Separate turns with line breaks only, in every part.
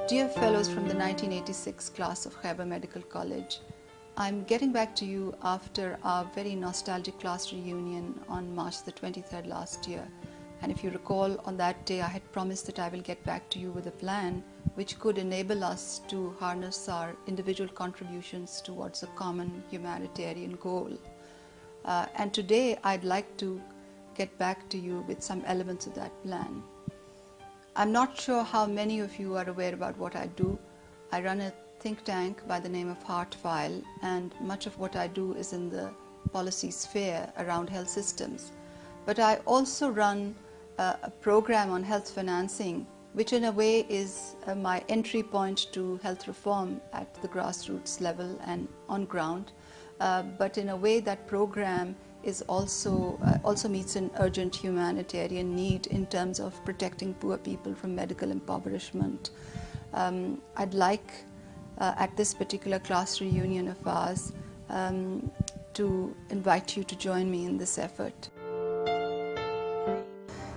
Dear fellows from the 1986 class of Khyber Medical College, I'm getting back to you after our very nostalgic class reunion on March the 23rd last year. And if you recall, on that day I had promised that I will get back to you with a plan which could enable us to harness our individual contributions towards a common humanitarian goal. And today I'd like to get back to you with some elements of that plan. I'm not sure how many of you are aware about what I do. I run a think tank by the name of Heartfile, and much of what I do is in the policy sphere around health systems. But I also run a program on health financing, which in a way is my entry point to health reform at the grassroots level and on ground. But in a way that program is also meets an urgent humanitarian need in terms of protecting poor people from medical impoverishment. I'd like at this particular class reunion of ours to invite you to join me in this effort.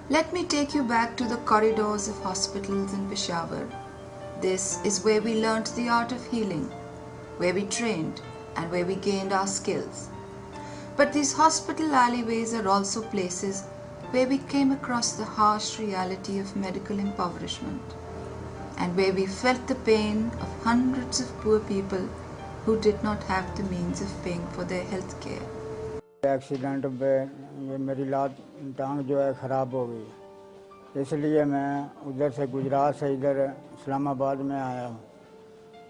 Let me take you back to the corridors of hospitals in Peshawar. This is where we learnt the art of healing, where we trained and where we gained our skills. But these hospital alleyways are also places where we came across the harsh reality of medical impoverishment, and where we felt the pain of hundreds of poor people who did not have the means of paying for their health care.
Accident में मेरी लात टांग जो है ख़राब हो गई, इसलिए मैं उधर से गुजरात से इधर इस्लामाबाद में आया हूँ।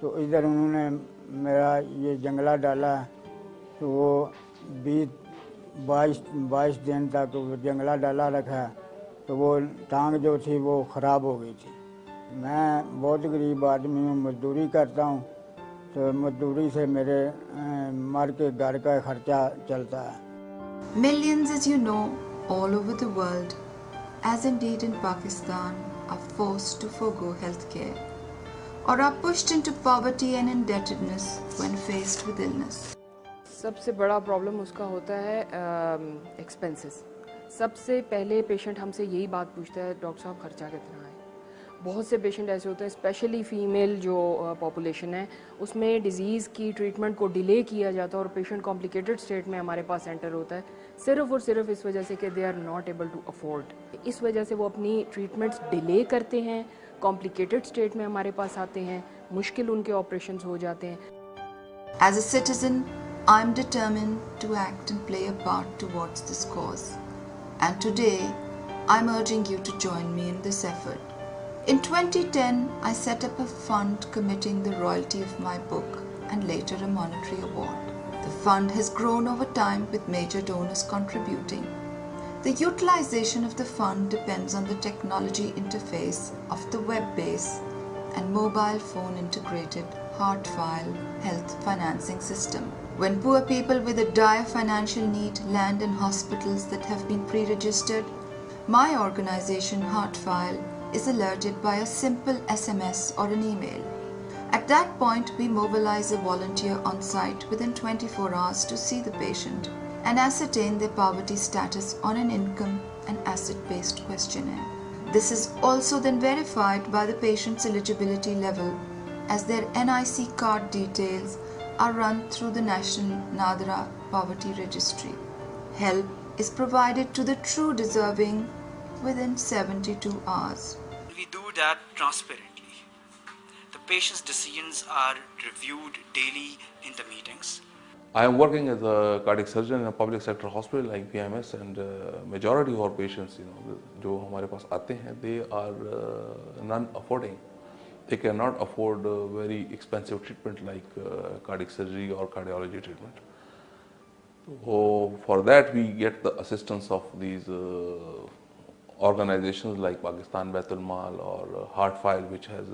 तो इधर उन्होंने मेरा ये जंगला डाला, तो वो 22 दिन तक वो जंगला डाला रखा, तो वो टांग जो थी वो ख़राब हो गई थी। मैं बहुत गरीब आदमी हूँ, मजदूरी करता हूँ, तो मजदूरी से मेरे मर के घर का खर्चा चलता है।
Millions, as you know, all over the world, as indeed in Pakistan, are forced to forgo healthcare or are pushed into poverty and indebtedness when faced with illness.
सबसे बड़ा प्रॉब्लम उसका होता है एक्सपेंसेस। सबसे पहले पेशेंट हमसे यही बात पूछता है, डॉक्टर साहब खर्चा कितना है। बहुत से पेशेंट ऐसे होते हैं, स्पेशली फीमेल जो पॉपुलेशन है, उसमें डिज़ीज़ की ट्रीटमेंट को डिले किया जाता है और पेशेंट कॉम्प्लिकेटेड स्टेट में हमारे पास एंटर होता है, सिर्फ और सिर्फ इस वजह से कि they are not able to afford. इस वजह से वो अपनी ट्रीटमेंट्स डिले करते हैं, कॉम्प्लिकेटेड स्टेट में हमारे पास आते हैं, मुश्किल उनके ऑपरेशंस हो जाते हैं।
As a citizen, I am determined to act and play a part towards this cause. And today, I am urging you to join me in this effort. In 2010, I set up a fund committing the royalty of my book and later a monetary award. The fund has grown over time with major donors contributing. The utilization of the fund depends on the technology interface of the web-based and mobile phone integrated Heartfile health financing system. When poor people with a dire financial need land in hospitals that have been pre-registered, my organization Heartfile is alerted by a simple SMS or an email. At that point, we mobilize a volunteer on site within 24 hours to see the patient and ascertain their poverty status on an income and asset-based questionnaire. This is also then verified by the patient's eligibility level, as their NIC card details are run through the National Nadra Poverty Registry. Help is provided to the true deserving within 72 hours.
We do that transparently. The patient's decisions are reviewed daily in the meetings.
I am working as a cardiac surgeon in a public sector hospital like PMS, and majority of our patients, जो हमारे पास आते हैं, they are non-affording. They cannot afford very expensive treatment like cardiac surgery or cardiology treatment. So for that, we get the assistance of these organizations like Pakistan Baitul Mal or Heartfile, which has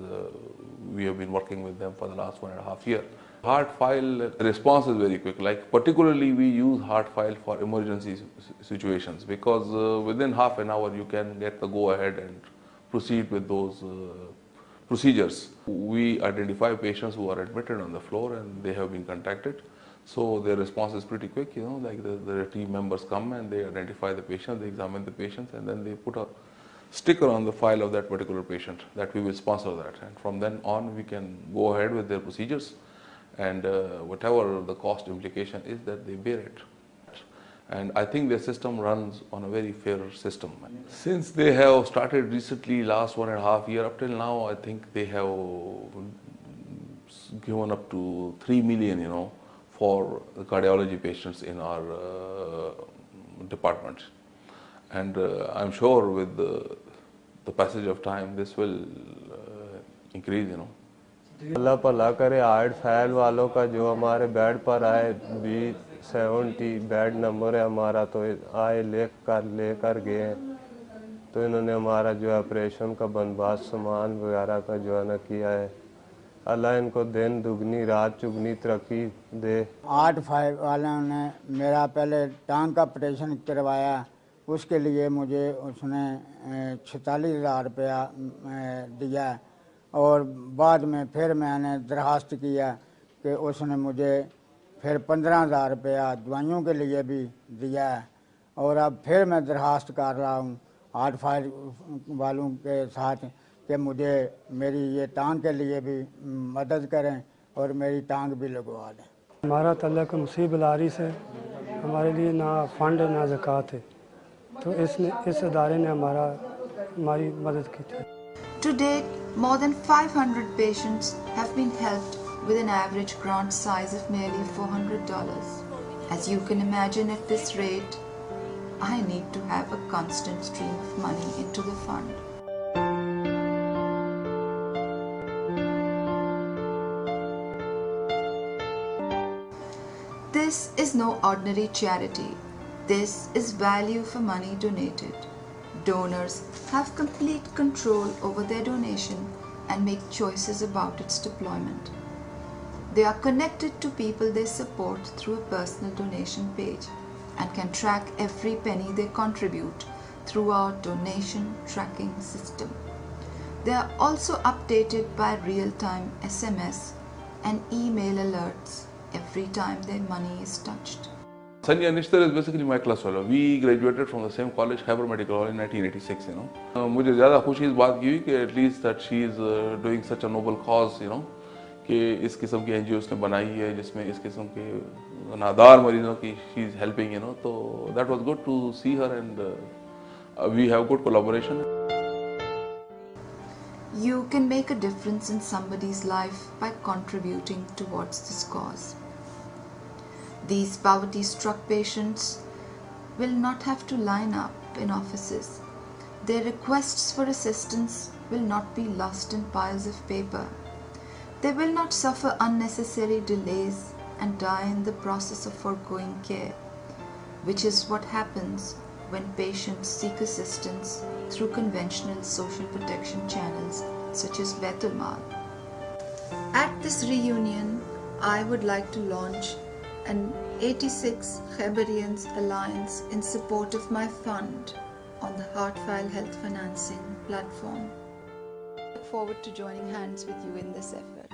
we have been working with them for the last 1.5 years. Heartfile response is very quick. Like particularly, we use Heartfile for emergency situations because within half an hour you can get the go ahead and proceed with those procedures. We identify patients who are admitted on the floor and they have been contacted. So their response is pretty quick, like the team members come and they identify the patient, they examine the patients, and then they put a sticker on the file of that particular patient that we will sponsor that, and from then on we can go ahead with their procedures, and whatever the cost implication is that they bear it. And I think the system runs on a very fair system. Since they have started recently, last 1.5 years, up till now, I think they have given up to 3 million, for the cardiology patients in our department. And I'm sure with the passage of time, this will increase,
अल्लाह भला करे heart fail वालों का जो हमारे bed पर आए 70 bed number है हमारा, तो आए लेकर गए, तो इन्होंने हमारा जो है ऑपरेशन का बंदोबस्त सामान वगैरह का जो है ना किया है। अल्लाह इनको दिन दुगनी रात चुगनी तरक्की दे।
8-5 वालों ने मेरा पहले टांग का ऑपरेशन करवाया, उसके लिए मुझे उसने 46,000 रुपया दिया, और बाद में फिर मैंने दरखास्त किया कि उसने मुझे फिर 15,000 रुपया दवाइयों के लिए भी दिया है। और अब फिर मैं दरखास्त कर रहा हूँ 8-5 वालों के साथ कि मुझे मेरी ये टांग के लिए भी मदद करें और मेरी टांग भी लगवा दें।
हमारा तल्लुक़ मुसीब लारी से, हमारे लिए ना फंड ना ज़कात है, तो इस इदारे ने हमारी मदद की थी।
To date, more than 500 patients have been helped with an average grant size of nearly $400. As you can imagine, at this rate, I need to have a constant stream of money into the fund. This is no ordinary charity. This is value for money donated. Donors have complete control over their donation and make choices about its deployment. They are connected to people they support through a personal donation page and can track every penny they contribute through our donation tracking system. They are also updated by real-time SMS and email alerts every time their money is touched.
Sanya Nishtar is basically my class fellow. We graduated from the same college, Khyberian Medical College, in 1986. मुझे ज़्यादा खुशी इस बात की हुई कि at least that she is doing such a noble cause, कि इस किस्म की NGOs ने बनाई है जिसमें इस किस्म के नादार मरीजों की she is helping, तो that was good to see her, and we have good collaboration.
You can make a difference in somebody's life by contributing towards this cause. These poverty-struck patients will not have to line up in offices. Their requests for assistance will not be lost in piles of paper. They will not suffer unnecessary delays and die in the process of foregoing care, which is what happens when patients seek assistance through conventional social protection channels such as Baitul Mal. At this reunion, I would like to launch an 86 Khyberians Alliance in support of my fund on the Heartfile Health Financing platform. I look forward to joining hands with you in this effort.